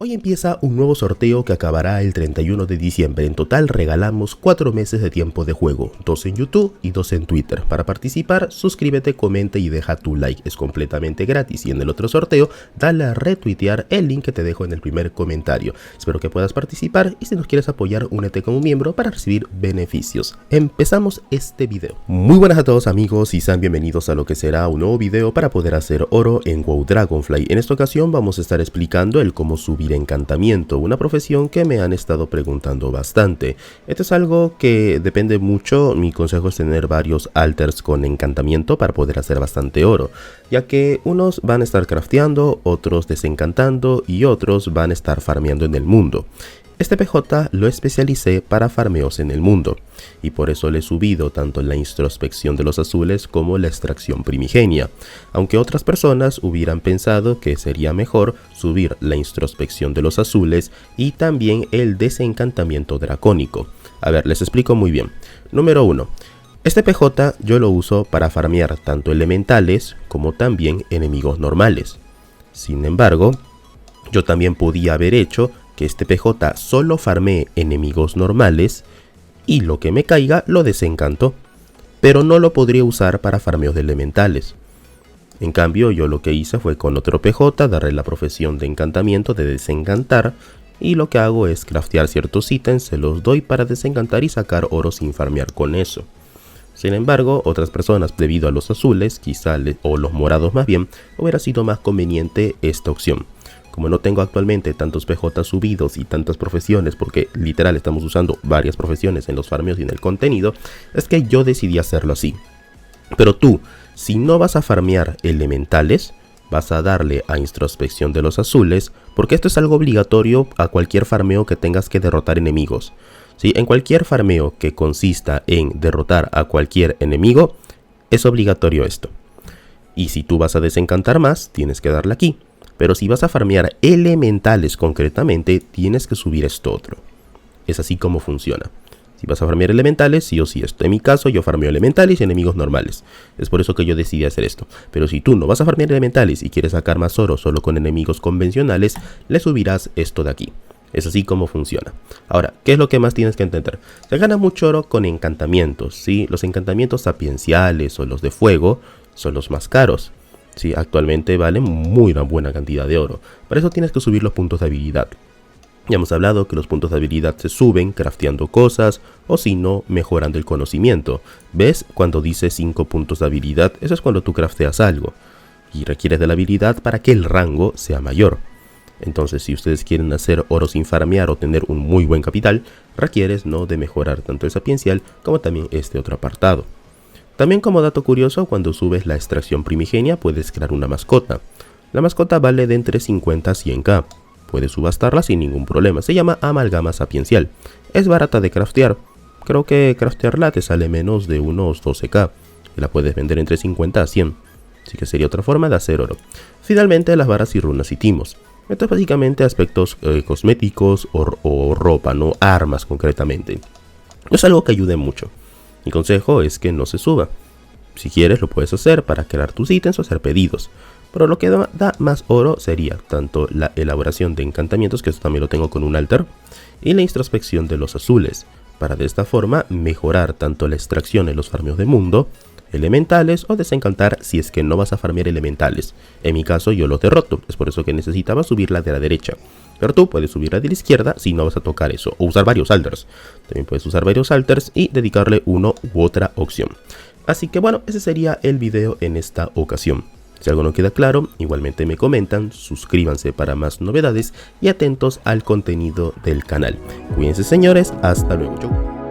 Hoy empieza un nuevo sorteo que acabará el 31 de diciembre. En total regalamos 4 meses de tiempo de juego, 2 en YouTube y 2 en Twitter. Para participar, suscríbete, comenta y deja tu like. Es completamente gratis y en el otro sorteo, dale a retuitear el link que te dejo en el primer comentario. Espero que puedas participar y si nos quieres apoyar, únete como miembro para recibir beneficios. Empezamos este video. Muy buenas a todos amigos y sean bienvenidos a lo que será un nuevo video para poder hacer oro en WoW Dragonfly. En esta ocasión vamos a estar explicando el cómo subir encantamiento, una profesión que me han estado preguntando bastante. Esto es algo que depende mucho. Mi consejo es tener varios alters con encantamiento para poder hacer bastante oro, ya que unos van a estar crafteando, otros desencantando y otros van a estar farmeando en el mundo. Este PJ lo especialicé para farmeos en el mundo y por eso le he subido tanto la introspección de los azules como la extracción primigenia, aunque otras personas hubieran pensado que sería mejor subir la introspección de los azules y también el desencantamiento dracónico. A ver, les explico muy bien. Número 1. Este PJ yo lo uso para farmear tanto elementales como también enemigos normales. Sin embargo, yo también podía haber hecho que este PJ solo farmee enemigos normales y lo que me caiga lo desencanto, pero no lo podría usar para farmeos de elementales. En cambio, yo lo que hice fue con otro PJ darle la profesión de encantamiento de desencantar y lo que hago es craftear ciertos ítems, se los doy para desencantar y sacar oro sin farmear con eso. Sin embargo, otras personas, debido a los azules, quizá o los morados más bien, hubiera sido más conveniente esta opción. Como no tengo actualmente tantos PJ subidos y tantas profesiones, porque literal estamos usando varias profesiones en los farmeos y en el contenido, es que yo decidí hacerlo así. Pero tú, si no vas a farmear elementales, vas a darle a introspección de los azules, porque esto es algo obligatorio a cualquier farmeo que tengas que derrotar enemigos. ¿Sí? En cualquier farmeo que consista en derrotar a cualquier enemigo, es obligatorio esto. Y si tú vas a desencantar más, tienes que darle aquí. Pero si vas a farmear elementales concretamente, tienes que subir esto otro. Es así como funciona. Si vas a farmear elementales, sí o sí esto. En mi caso, yo farmeo elementales y enemigos normales. Es por eso que yo decidí hacer esto. Pero si tú no vas a farmear elementales y quieres sacar más oro solo con enemigos convencionales, le subirás esto de aquí. Es así como funciona. Ahora, ¿qué es lo que más tienes que entender? Se gana mucho oro con encantamientos, ¿sí? Los encantamientos sapienciales o los de fuego son los más caros. Sí, actualmente valen muy buena cantidad de oro. Para eso tienes que subir los puntos de habilidad. Ya hemos hablado que los puntos de habilidad se suben crafteando cosas o si no, mejorando el conocimiento. ¿Ves? Cuando dice 5 puntos de habilidad, eso es cuando tú crafteas algo y requieres de la habilidad para que el rango sea mayor. Entonces, si ustedes quieren hacer oro sin farmear o tener un muy buen capital, requieres no de mejorar tanto el sapiencial como también este otro apartado. También como dato curioso, cuando subes la extracción primigenia puedes crear una mascota. La mascota vale de entre 50 a 100k. Puedes subastarla sin ningún problema. Se llama amalgama sapiencial. Es barata de craftear. Creo que craftearla te sale menos de unos 12k. Y la puedes vender entre 50 a 100. Así que sería otra forma de hacer oro. Finalmente, las varas y runas y timos. Esto es básicamente aspectos cosméticos o ropa, no armas concretamente. No es algo que ayude mucho. Mi consejo es que no se suba. Si quieres lo puedes hacer para crear tus ítems o hacer pedidos. Pero lo que da más oro sería tanto la elaboración de encantamientos, que esto también lo tengo con un altar, y la introspección de los azules, para de esta forma mejorar tanto la extracción en los farmeos de mundo, elementales o desencantar si es que no vas a farmear elementales. En mi caso yo los derroto, es por eso que necesitaba subir la de la derecha. Pero tú puedes subir la de la izquierda si no vas a tocar eso, o usar varios alters. También puedes usar varios alters y dedicarle uno u otra opción. Así que bueno, ese sería el video en esta ocasión. Si algo no queda claro, igualmente me comentan, suscríbanse para más novedades y atentos al contenido del canal. Cuídense señores, hasta luego. Chau.